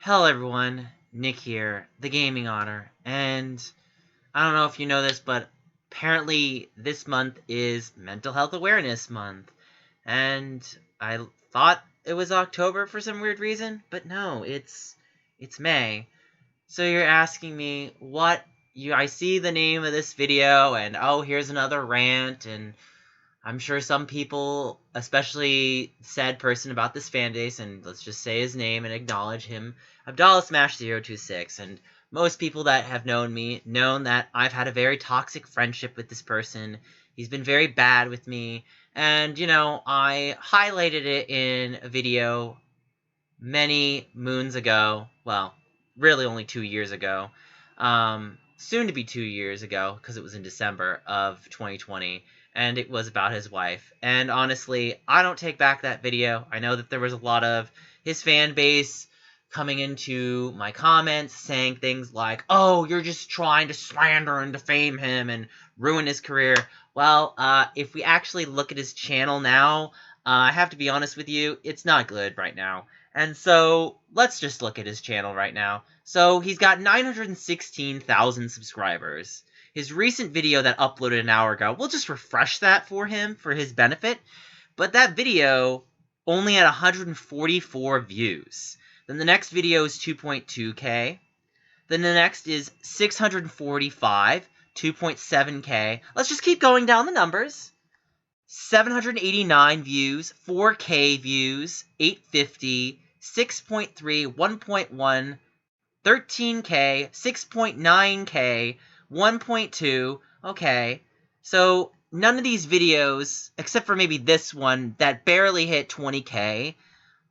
Hello everyone, Nick here, the Gaming Honor, and I don't know if you know this, but apparently this month is Mental Health Awareness Month, and I thought it was October for some weird reason, but no, it's May. So you're asking me I see the name of this video, and oh, here's another rant, and I'm sure some people, especially said person about this fan base, and let's just say his name and acknowledge him, Abdallahsmash026, and most people that have known me known that I've had a very toxic friendship with this person. He's been very bad with me, and, I highlighted it in a video many moons ago, well, really only 2 years ago, soon to be 2 years ago, because it was in December of 2020, and it was about his wife. And honestly, I don't take back that video. I know that there was a lot of his fan base coming into my comments saying things like, oh, you're just trying to slander and defame him and ruin his career. Well, if we actually look at his channel now, I have to be honest with you, it's not good right now. And so, let's just look at his channel right now. So, he's got 916,000 subscribers. His recent video that uploaded an hour ago, we'll just refresh that for him for his benefit. But that video only had 144 views. Then the next video is 2.2k. Then the next is 645, 2.7k. Let's just keep going down the numbers. 789 views, 4K views, 850, 6.3, 1.1, 13K, 6.9K, 1.2. Okay, so none of these videos, except for maybe this one, that barely hit 20K.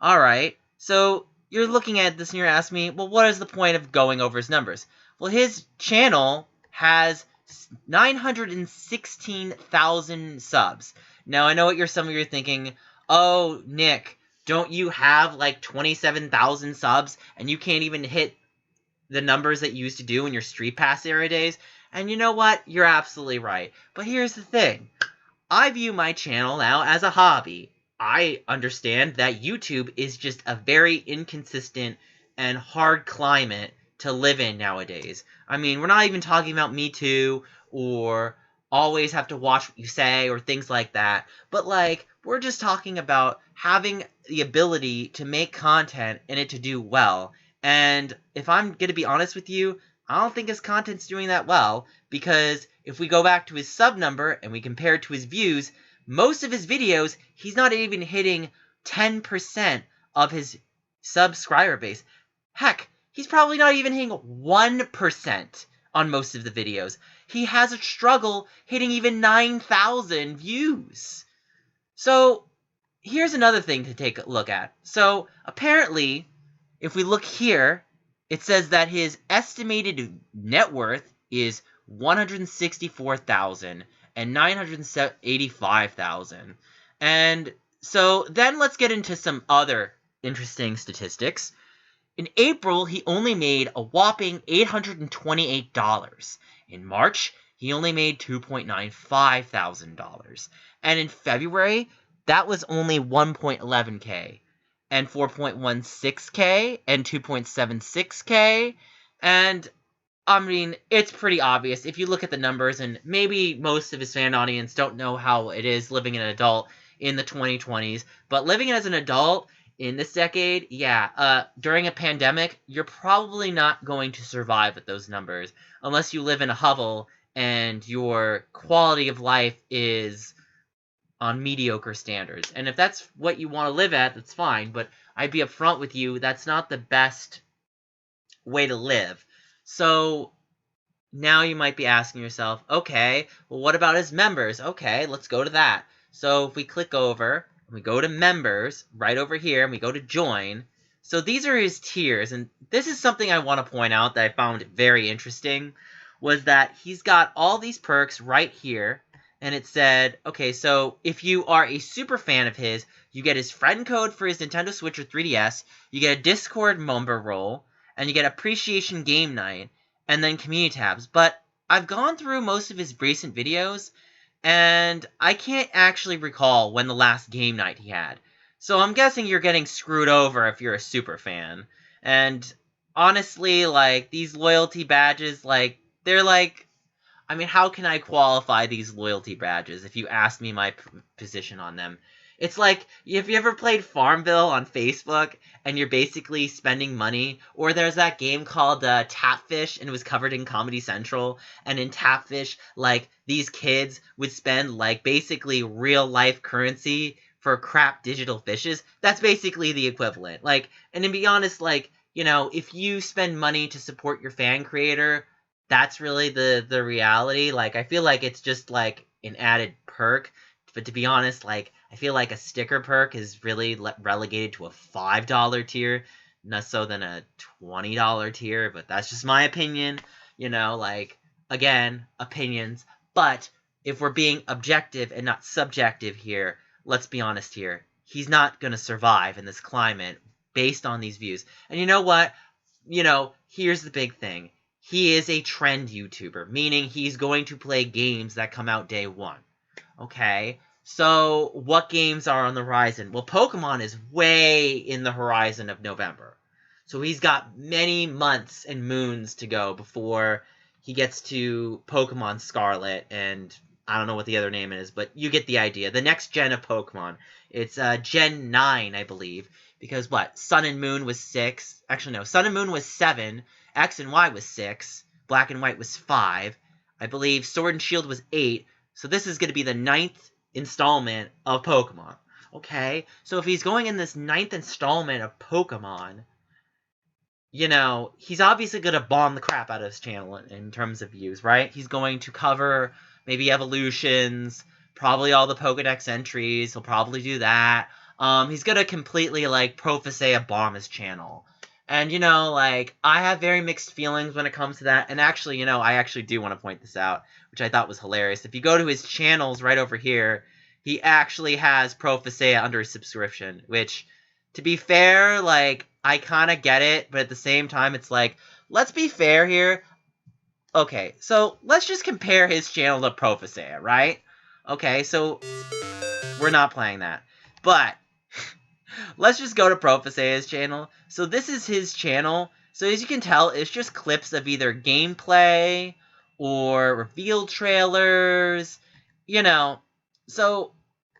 Alright, so you're looking at this and you're asking me, well, what is the point of going over his numbers? Well, his channel has 916,000 subs. Now, I know what some of you are thinking, oh, Nick, don't you have like 27,000 subs and you can't even hit the numbers that you used to do in your Street Pass era days? And you know what? You're absolutely right. But here's the thing. I view my channel now as a hobby. I understand that YouTube is just a very inconsistent and hard climate to live in nowadays. I mean, we're not even talking about Me Too or always have to watch what you say or things like that. But, we're just talking about having the ability to make content and it to do well. And if I'm going to be honest with you, I don't think his content's doing that well, because if we go back to his sub number and we compare it to his views, most of his videos, he's not even hitting 10% of his subscriber base. Heck, he's probably not even hitting 1% on most of the videos. He has a struggle hitting even 9,000 views. So, here's another thing to take a look at. So, apparently, if we look here, it says that his estimated net worth is 164,000 and 985,000. And so then let's get into some other interesting statistics. In April, he only made a whopping $828. In March, he only made $2,950. And in February, that was only 1.11k. And 4.16k and 2.76k. And I mean, it's pretty obvious if you look at the numbers, and maybe most of his fan audience don't know how it is living an adult in the 2020s, but living as an adult in this decade, during a pandemic, you're probably not going to survive with those numbers unless you live in a hovel and your quality of life is on mediocre standards. And if that's what you want to live at, that's fine, but I'd be upfront with you, that's not the best way to live. So now you might be asking yourself, okay, well, what about his members? Okay, let's go to that. So if we click over, we go to members, right over here, and we go to join. So these are his tiers, and this is something I want to point out that I found very interesting, was that he's got all these perks right here, and it said, okay, so if you are a super fan of his, you get his friend code for his Nintendo Switch or 3DS, you get a Discord member role, and you get appreciation game night, and then community tabs. But I've gone through most of his recent videos, and I can't actually recall when the last game night he had. So I'm guessing you're getting screwed over if you're a super fan. And honestly, like, these loyalty badges, like, they're like, I mean, how can I qualify these loyalty badges if you ask me my position on them? It's like, if you ever played Farmville on Facebook and you're basically spending money, or there's that game called Tapfish and it was covered in Comedy Central, and in Tapfish, like, these kids would spend, like, basically real life currency for crap digital fishes. That's basically the equivalent. Like, and to be honest, like, if you spend money to support your fan creator, that's really the reality. Like, I feel like it's just like an added perk, but to be honest, like, I feel like a sticker perk is really relegated to a $5 tier, not so than a $20 tier. But that's just my opinion. Like, again, opinions. But if we're being objective and not subjective here, let's be honest here. He's not gonna survive in this climate based on these views. And you know what? Here's the big thing. He is a trend YouTuber, meaning he's going to play games that come out day one. Okay? So, what games are on the horizon? Well, Pokemon is way in the horizon of November. So he's got many months and moons to go before he gets to Pokemon Scarlet, and I don't know what the other name is, but you get the idea. The next gen of Pokemon. It's Gen 9, I believe. Because what? Sun and Moon was 6. Actually, no. Sun and Moon was 7. X and Y was 6. Black and White was 5. I believe Sword and Shield was 8. So this is going to be the 9th installment of Pokemon. Okay? So if he's going in this 9th installment of Pokemon, he's obviously going to bomb the crap out of his channel in terms of views, right? He's going to cover maybe evolutions, probably all the Pokedex entries. He'll probably do that. He's going to completely, like, Professea bomb his channel. And, like, I have very mixed feelings when it comes to that. And actually, I actually do want to point this out, which I thought was hilarious. If you go to his channels right over here, he actually has Professea under his subscription, which, to be fair, like, I kind of get it, but at the same time, it's like, let's be fair here. Okay, so let's just compare his channel to Professea, right? Okay, so we're not playing that. But let's just go to Professea's channel. So this is his channel. So as you can tell, it's just clips of either gameplay or reveal trailers,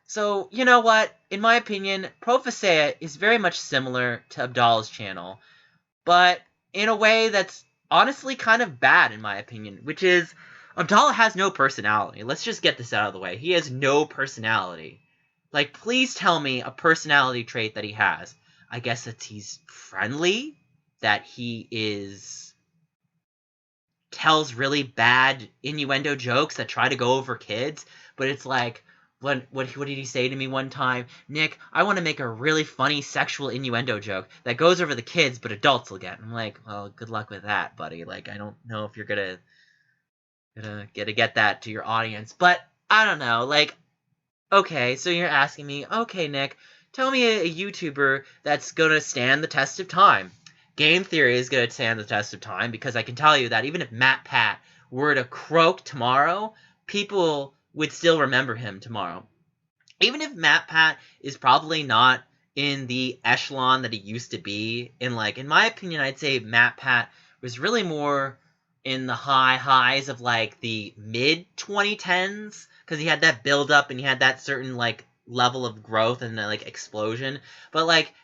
So, you know what? In my opinion, Professea is very much similar to Abdallah's channel, but in a way that's honestly kind of bad, in my opinion, which is Abdallah has no personality. Let's just get this out of the way. He has no personality. Like, please tell me a personality trait that he has. I guess that he's friendly, that he tells really bad innuendo jokes that try to go over kids, but it's like, what did he say to me one time? Nick, I want to make a really funny sexual innuendo joke that goes over the kids, but adults will get. I'm like, well, good luck with that, buddy. Like, I don't know if you're gonna get that to your audience, but I don't know. Like, okay, so you're asking me, okay, Nick, tell me a YouTuber that's gonna stand the test of time. Game Theory is gonna stand the test of time because I can tell you that even if Matt Pat were to croak tomorrow, people would still remember him tomorrow. Even if Matt Pat is probably not in the echelon that he used to be, in my opinion, I'd say Matt Pat was really more in the highs of, like, the mid-2010s, because he had that build-up and he had that certain, like, level of growth and, like, explosion. But, like,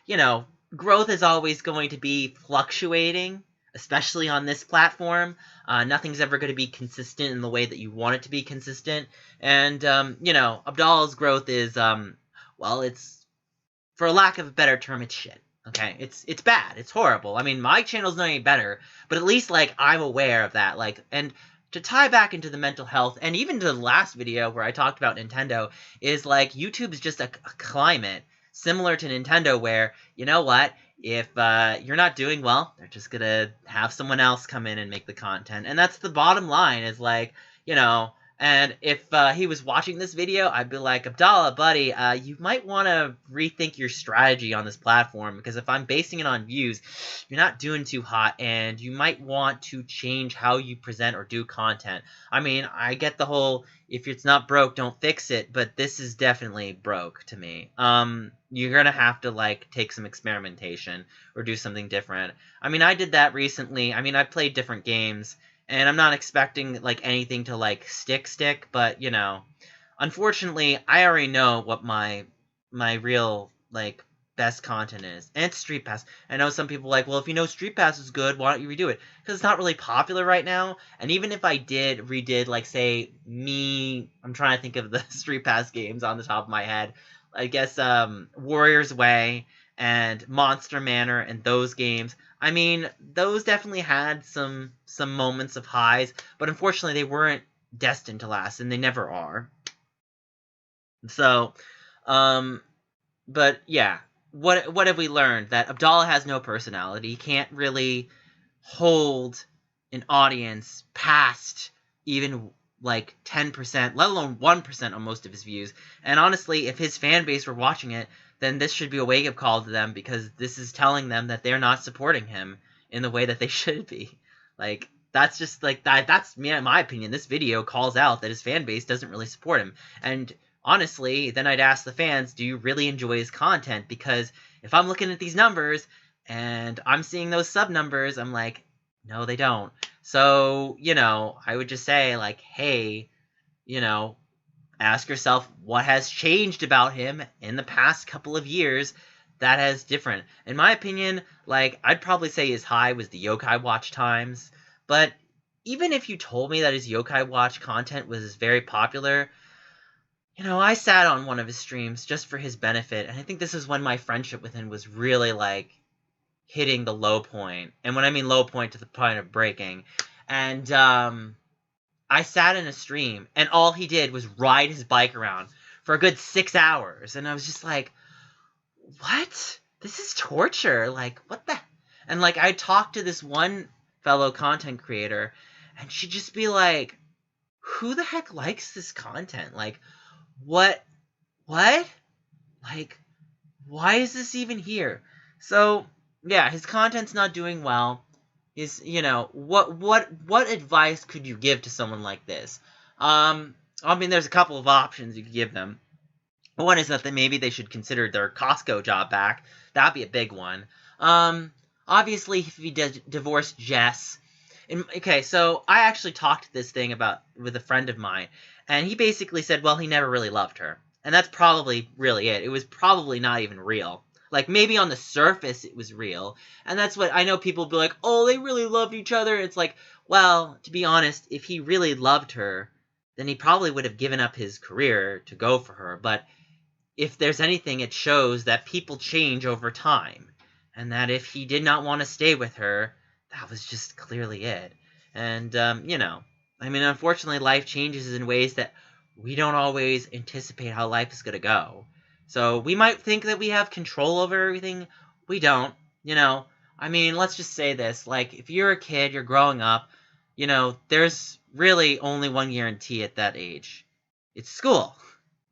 growth is always going to be fluctuating, especially on this platform. Nothing's ever going to be consistent in the way that you want it to be consistent. And, Abdallah's growth is, well, it's, for lack of a better term, it's shit. Okay? It's bad. It's horrible. I mean, my channel's not any better, but at least, like, I'm aware of that. Like, and to tie back into the mental health, and even to the last video where I talked about Nintendo, is, like, YouTube is just a climate similar to Nintendo where, you know what, if you're not doing well, they're just gonna have someone else come in and make the content. And that's the bottom line, is, like, And if he was watching this video, I'd be like, Abdallah, buddy, you might want to rethink your strategy on this platform, because if I'm basing it on views, you're not doing too hot, and you might want to change how you present or do content. I mean, I get the whole, if it's not broke, don't fix it, but this is definitely broke to me. You're going to have to, like, take some experimentation or do something different. I mean, I did that recently. I mean, I played different games, and I'm not expecting, like, anything to, like, stick, but, you know, unfortunately, I already know what my real, like, best content is. And it's Street Pass. I know some people are like, well, if you know Street Pass is good, why don't you redo it? Because it's not really popular right now, and even if I redid, like, say, I'm trying to think of the Street Pass games on the top of my head. I guess, Warrior's Way and Monster Manor and those games. I mean, those definitely had some moments of highs, but unfortunately they weren't destined to last, and they never are. So, but yeah, what have we learned? That Abdallah has no personality. He can't really hold an audience past even like 10%, let alone 1% on most of his views. And honestly, if his fan base were watching it, then this should be a wake-up call to them, because this is telling them that they're not supporting him in the way that they should be. Like, that's just, like, that's me, in my opinion. This video calls out that his fan base doesn't really support him. And honestly, then I'd ask the fans, do you really enjoy his content? Because if I'm looking at these numbers and I'm seeing those sub numbers, I'm like, no, they don't. So, you know, I would just say, like, hey, you know, ask yourself what has changed about him in the past couple of years that has different. In my opinion, like, I'd probably say his high was the Yokai Watch times, but even if you told me that his Yokai Watch content was very popular, you know, I sat on one of his streams just for his benefit, and I think this is when my friendship with him was really, like, hitting the low point. And when I mean low point, to the point of breaking. And I sat in a stream, and all he did was ride his bike around for a good 6 hours. And I was just like, what? This is torture. Like, what the? And, like, I talked to this one fellow content creator, and she'd just be like, who the heck likes this content? Like, what? Like, why is this even here? So, yeah, his content's not doing well. You know, what advice could you give to someone like this? I mean, there's a couple of options you could give them. One is that maybe they should consider their Costco job back. That'd be a big one. Obviously, if he divorced Jess. Okay, so I actually talked this thing with a friend of mine, and he basically said, well, he never really loved her. And that's probably really it. It was probably not even real. Like, maybe on the surface it was real. And that's what I know people be like, oh, they really loved each other. It's like, well, to be honest, if he really loved her, then he probably would have given up his career to go for her. But if there's anything, it shows that people change over time. And that if he did not want to stay with her, that was just clearly it. And, you know, I mean, unfortunately, life changes in ways that we don't always anticipate how life is going to go. So we might think that we have control over everything. We don't, you know. I mean, let's just say this. Like, if you're a kid, you're growing up, you know, there's really only one guarantee at that age. It's school,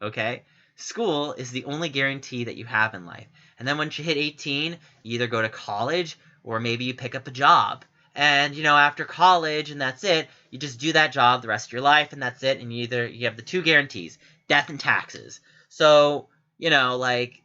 okay? School is the only guarantee that you have in life. And then once you hit 18, you either go to college or maybe you pick up a job. And, you know, after college and that's it, you just do that job the rest of your life and that's it. And you have the two guarantees, death and taxes. So, you know, like,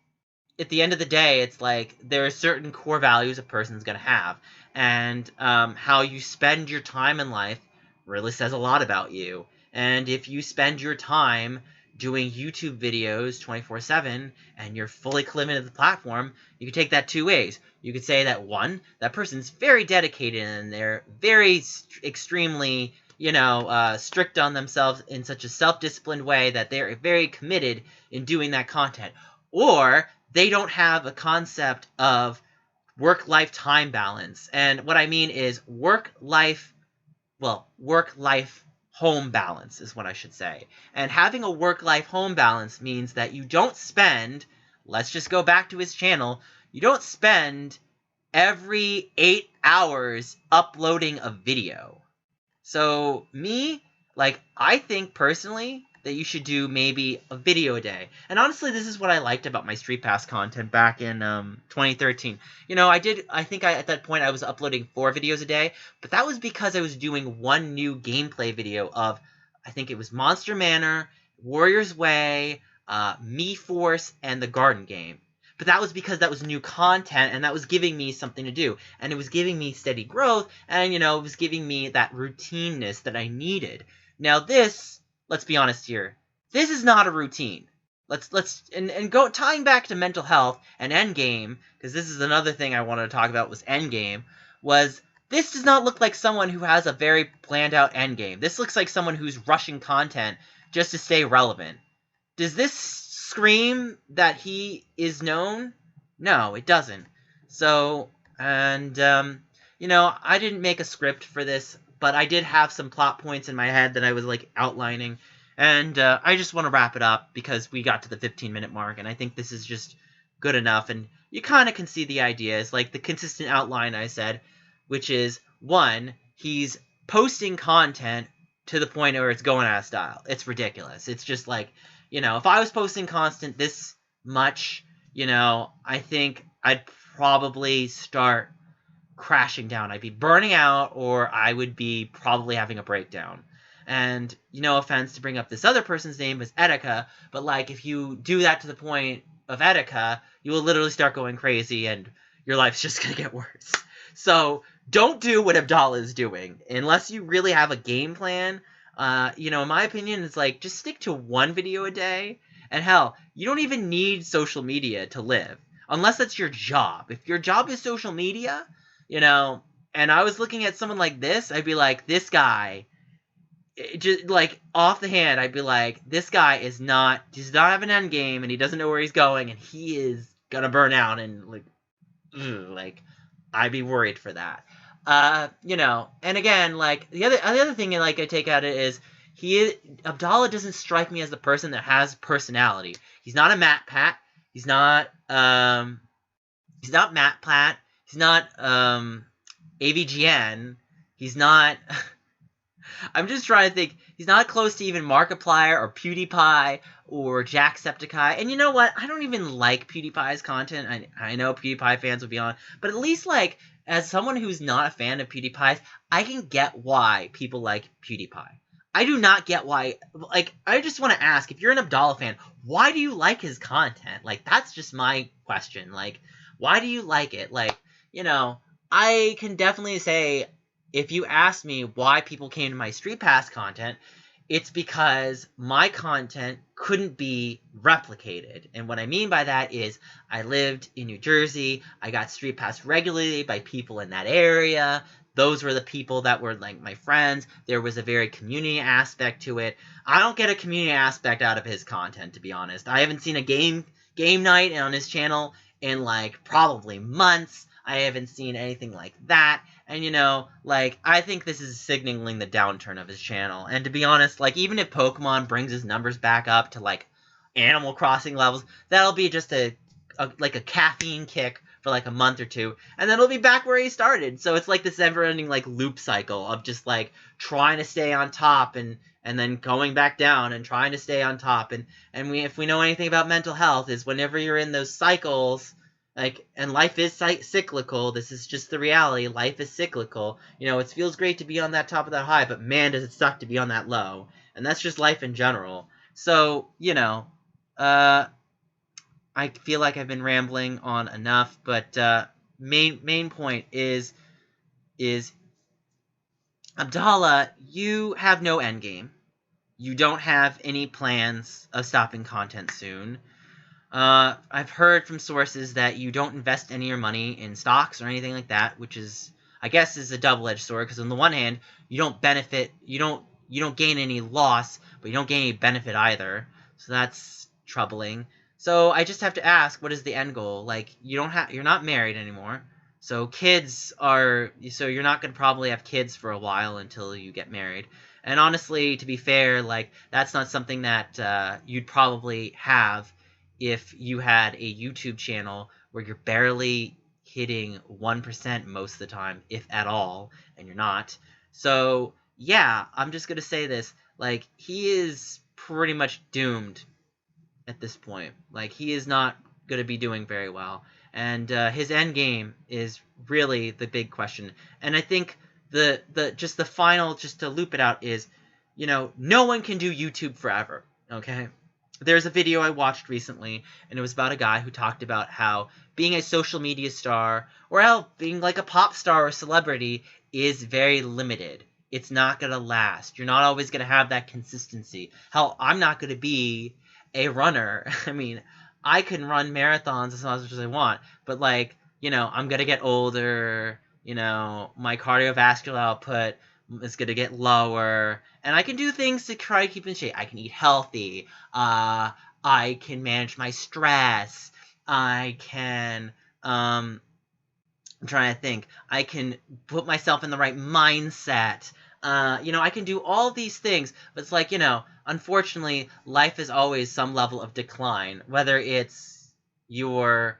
at the end of the day, it's like there are certain core values a person's going to have. And how you spend your time in life really says a lot about you. And if you spend your time doing YouTube videos 24/7 and you're fully committed to the platform, you can take that two ways. You could say that, one, that person's very dedicated and they're very extremely, you know, strict on themselves in such a self-disciplined way that they're very committed in doing that content. Or they don't have a concept of work-life time balance. And what I mean is work-life home balance is what I should say. And having a work-life home balance means that you don't spend, let's just go back to his channel, you don't spend every 8 hours uploading a video. So me, Like, I think personally that you should do maybe a video a day. And honestly, this is what I liked about my Street Pass content back in 2013. I think at that point I was uploading 4 videos a day, but that was because I was doing one new gameplay video of, I think it was Monster Manor, Warrior's Way, Me Force, and the Garden Game. But that was because that was new content, and that was giving me something to do. And it was giving me steady growth, and, it was giving me that routineness that I needed. Now this, let's be honest here, this is not a routine. And go tying back to mental health and endgame, because this is another thing I wanted to talk about was endgame, was this does not look like someone who has a very planned out endgame. This looks like someone who's rushing content just to stay relevant. Does this scream that he is known? No, it doesn't. So, and, I didn't make a script for this, but I did have some plot points in my head that I was, outlining. And I just want to wrap it up because we got to the 15-minute mark, and I think this is just good enough. And you kind of can see the ideas, like the consistent outline I said, which is, 1, he's posting content to the point where it's going out of style. It's ridiculous. It's just like, if I was posting constant this much, I think I'd probably start crashing down. I'd be burning out, or I would be probably having a breakdown. And, no offense to bring up this other person's name as Etika, but, if you do that to the point of Etika, you will literally start going crazy, and your life's just going to get worse. So, don't do what Abdallah is doing. Unless you really have a game plan, in my opinion, it's just stick to 1 video a day. And hell, you don't even need social media to live. Unless that's your job. If your job is social media, and I was looking at someone like this, I'd be like, this guy, just, off the hand, I'd be like, this guy does not have an end game, and he doesn't know where he's going, and he is gonna burn out, and, I'd be worried for that. And again, the other thing I take at it is Abdallah doesn't strike me as the person that has personality. He's not a Matt Pat. He's not Matt Platt. He's not AVGN. He's not. I'm just trying to think. He's not close to even Markiplier or PewDiePie or Jacksepticeye. And you know what? I don't even like PewDiePie's content. I know PewDiePie fans will be on, but at least as someone who's not a fan of PewDiePie's, I can get why people like PewDiePie. I do not get why. I just want to ask, if you're an Abdallah fan, why do you like his content? That's just my question. Why do you like it? I can definitely say, if you ask me why people came to my Street Pass content, it's because my content couldn't be replicated. And what I mean by that is, I lived in New Jersey. I got Street Pass regularly by people in that area. Those were the people that were my friends. There was a very community aspect to it. I don't get a community aspect out of his content, to be honest. I haven't seen a game night on his channel in probably months. I haven't seen anything like that. And, I think this is signaling the downturn of his channel. And to be honest, even if Pokemon brings his numbers back up to, Animal Crossing levels, that'll be just a caffeine kick for, a month or 2. And then it'll be back where he started. So it's this never-ending, loop cycle of just, trying to stay on top and then going back down and trying to stay on top. And if we know anything about mental health, is whenever you're in those cycles, and life is cyclical. This is just the reality. Life is cyclical. It feels great to be on that top of that high, but man, does it suck to be on that low. And that's just life in general. So, I feel like I've been rambling on enough, but main point is Abdallah, you have no endgame. You don't have any plans of stopping content soon. I've heard from sources that you don't invest any of your money in stocks or anything like that, which is, I guess, is a double-edged sword, because on the one hand, you don't benefit, you don't gain any loss, but you don't gain any benefit either. So that's troubling. So I just have to ask, what is the end goal? You're not married anymore. So you're not going to probably have kids for a while until you get married. And honestly, to be fair, that's not something that you'd probably have if you had a YouTube channel where you're barely hitting 1% most of the time, if at all, and you're not. So, yeah, I'm just going to say this. like, he is pretty much doomed at this point. Like, he is not going to be doing very well. And his end game is really the big question. And I think the final, just to loop it out, is, no one can do YouTube forever. Okay? There's a video I watched recently, and it was about a guy who talked about how being a social media star, or hell, being like a pop star or celebrity, is very limited. It's not going to last. You're not always going to have that consistency. Hell, I'm not going to be a runner. I mean, I can run marathons as much as I want, but like, I'm going to get older, my cardiovascular output is going to get lower, and I can do things to try to keep in shape. I can eat healthy. I can manage my stress. I can, I'm trying to think. I can put myself in the right mindset. I can do all these things, but it's like, unfortunately, life is always some level of decline, whether it's your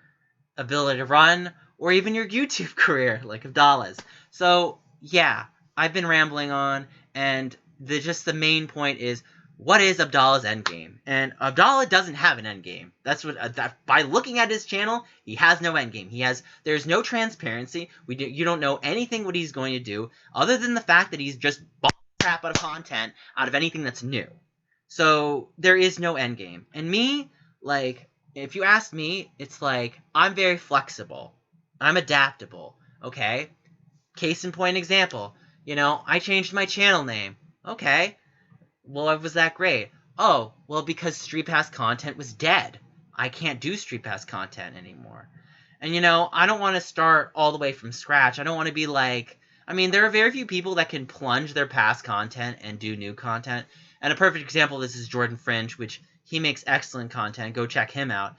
ability to run or even your YouTube career, like Abdallah's. So, yeah, I've been rambling on, and the main point is, what is Abdallah's endgame? And Abdallah doesn't have an endgame. That's what by looking at his channel, he has no endgame. There's no transparency. You don't know anything what he's going to do, other than the fact that he's just bought crap out of content out of anything that's new. So there is no endgame. And me, like, if you ask me, it's like, I'm very flexible. I'm adaptable. Okay? Case in point example. I changed my channel name. Okay. Well, why was that great? Oh, well, because Street Pass content was dead. I can't do Street Pass content anymore. And, I don't want to start all the way from scratch. I don't want to be like... I mean, there are very few people that can plunge their past content and do new content. And a perfect example of this is Jordan Fringe, which he makes excellent content. Go check him out.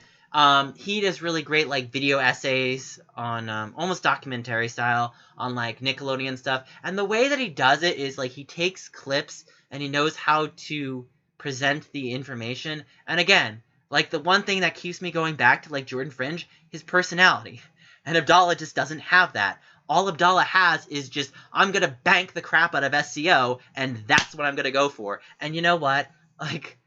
He does really great, like, video essays on, almost documentary style, on, like, Nickelodeon stuff. And the way that he does it is, like, he takes clips and he knows how to present the information. And again, like, the one thing that keeps me going back to, like, Jordan Fringe, his personality. And Abdallah just doesn't have that. All Abdallah has is just, I'm going to bank the crap out of SEO, and that's what I'm going to go for. And you know what? Like,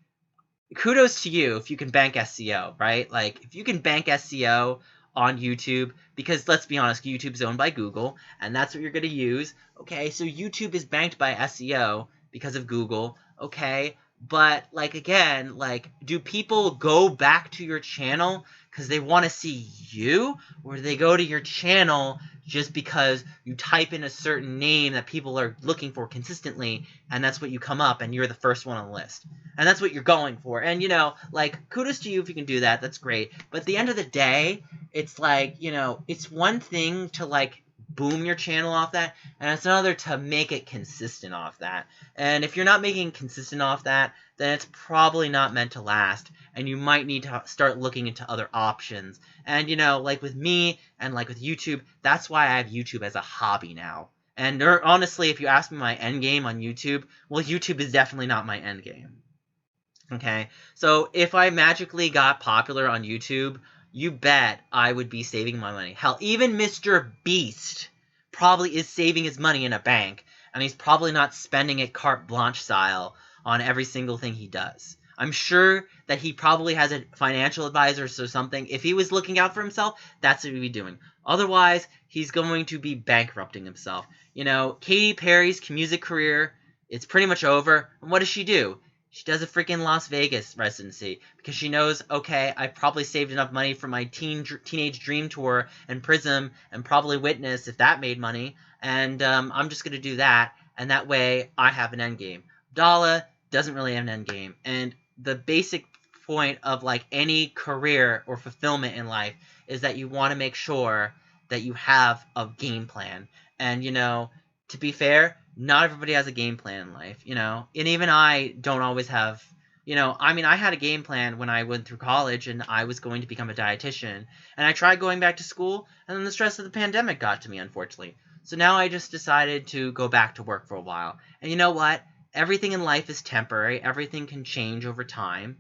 kudos to you if you can bank SEO, right? Like, if you can bank SEO on YouTube, because let's be honest, YouTube's owned by Google, and that's what you're going to use. Okay, so YouTube is banked by SEO because of Google, okay? But, like, again, like, do people go back to your channel because they want to see you? Or do they go to your channel just because you type in a certain name that people are looking for consistently, and that's what you come up, and you're the first one on the list? And that's what you're going for. And, like, kudos to you if you can do that. That's great. But at the end of the day, it's like, it's one thing to, like, boom your channel off that, and it's another to make it consistent off that. And if you're not making consistent off that, then it's probably not meant to last, and you might need to start looking into other options. And, like with me, and like with YouTube, that's why I have YouTube as a hobby now. And honestly, if you ask me my end game on YouTube, well, YouTube is definitely not my end game. Okay? So if I magically got popular on YouTube, you bet I would be saving my money. Hell, even Mr. Beast probably is saving his money in a bank, and he's probably not spending it carte blanche style on every single thing he does. I'm sure that he probably has a financial advisor or something. If he was looking out for himself, that's what he'd be doing. Otherwise, he's going to be bankrupting himself. Katy Perry's music career, it's pretty much over. And what does she do? She does a freaking Las Vegas residency because she knows, okay, I probably saved enough money for my Teenage Dream Tour and Prism and probably Witness if that made money, and I'm just going to do that, and that way I have an endgame. Abdallah doesn't really have an endgame, and the basic point of, like, any career or fulfillment in life is that you want to make sure that you have a game plan. And, to be fair, not everybody has a game plan in life, and even I don't always have, I had a game plan when I went through college, and I was going to become a dietitian, and I tried going back to school, and then the stress of the pandemic got to me, unfortunately. So now I just decided to go back to work for a while. And you know what? Everything in life is temporary. Everything can change over time.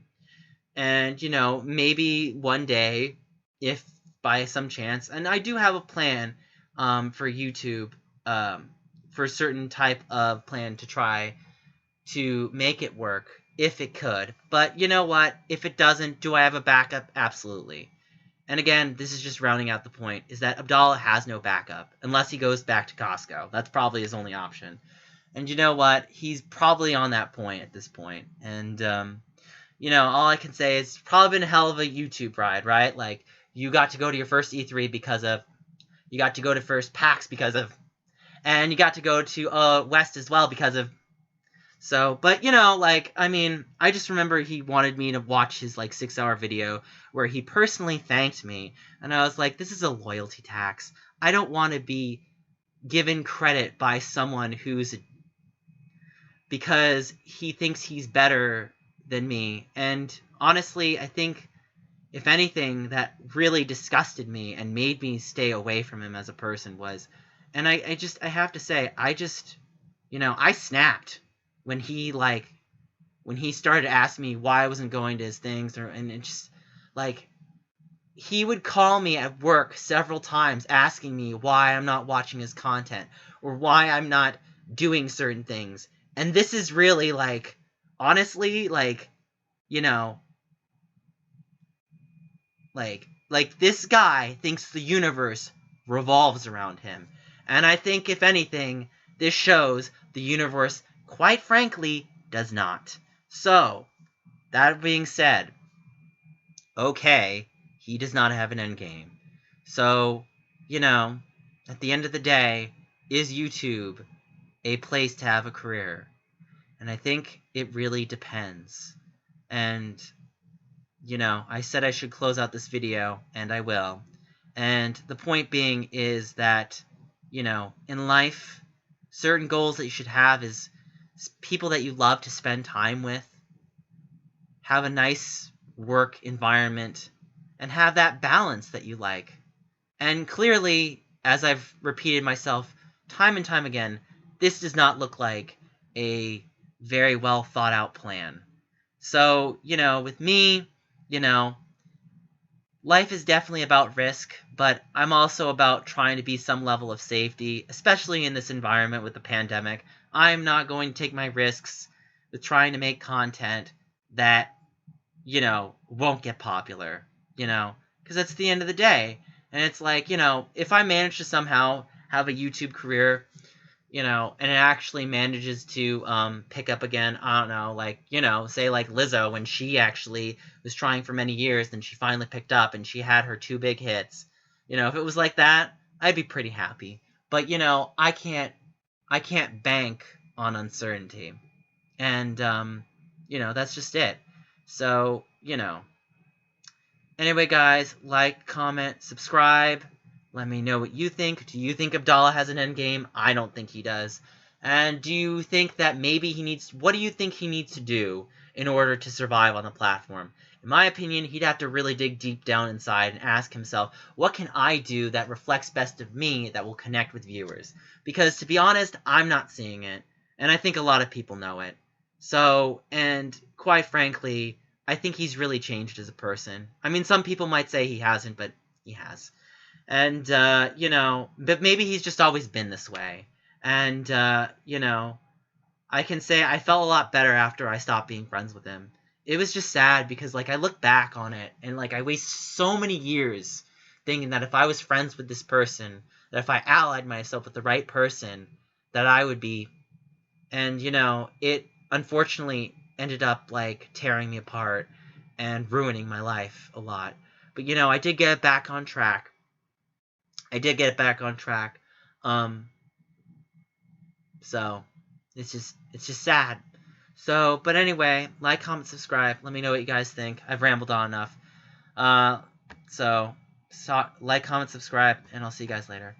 And, maybe one day, if by some chance, and I do have a plan for YouTube, for a certain type of plan to try to make it work if it could. But you know what? If it doesn't, do I have a backup? Absolutely. And again, this is just rounding out the point, is that Abdallah has no backup, unless he goes back to Costco. That's probably his only option. And you know what? He's probably on that point at this point. And, all I can say is it's probably been a hell of a YouTube ride, right? Like, you got to go to your first E3 because of, you got to go to first PAX because of, and you got to go to West as well because of. So, but I just remember he wanted me to watch his 6-hour video where he personally thanked me, and I was like, this is a loyalty tax. I don't want to be given credit by someone because he thinks he's better than me. And honestly, I think if anything that really disgusted me and made me stay away from him as a person was, and I have to say, I snapped when he started asking me why I wasn't going to his things, and it just he would call me at work several times asking me why I'm not watching his content or why I'm not doing certain things. And this is really honestly this guy thinks the universe revolves around him. And I think if anything, this shows the universe, quite frankly, does not. So, that being said, okay, he does not have an endgame. So, at the end of the day, is YouTube a place to have a career? And I think it really depends. And, I said I should close out this video, and I will. And the point being is that, in life, certain goals that you should have is people that you love to spend time with, have a nice work environment, and have that balance that you like. And clearly, as I've repeated myself time and time again, this does not look like a very well thought out plan. So, with me, life is definitely about risk, but I'm also about trying to be some level of safety, especially in this environment with the pandemic. I'm not going to take my risks with trying to make content that, won't get popular, because that's the end of the day. And it's if I manage to somehow have a YouTube career, and it actually manages to pick up again, I don't know, say Lizzo, when she actually was trying for many years, then she finally picked up and she had her 2 big hits. If it was like that, I'd be pretty happy. But, I can't bank on uncertainty. And, that's just it. So, anyway, guys, comment, subscribe. Let me know what you think. Do you think Abdallah has an endgame? I don't think he does. And do you think that maybe what do you think he needs to do in order to survive on the platform? In my opinion, he'd have to really dig deep down inside and ask himself, what can I do that reflects best of me that will connect with viewers? Because to be honest, I'm not seeing it. And I think a lot of people know it. So, and quite frankly, I think he's really changed as a person. I mean, some people might say he hasn't, but he has. And, but maybe he's just always been this way. And, I can say I felt a lot better after I stopped being friends with him. It was just sad because, I look back on it and, I wasted so many years thinking that if I was friends with this person, that if I allied myself with the right person, that I would be. And, it unfortunately ended up, tearing me apart and ruining my life a lot. But, I did get it back on track. So it's just sad. So, but anyway, comment, subscribe. Let me know what you guys think. I've rambled on enough. So comment, subscribe, and I'll see you guys later.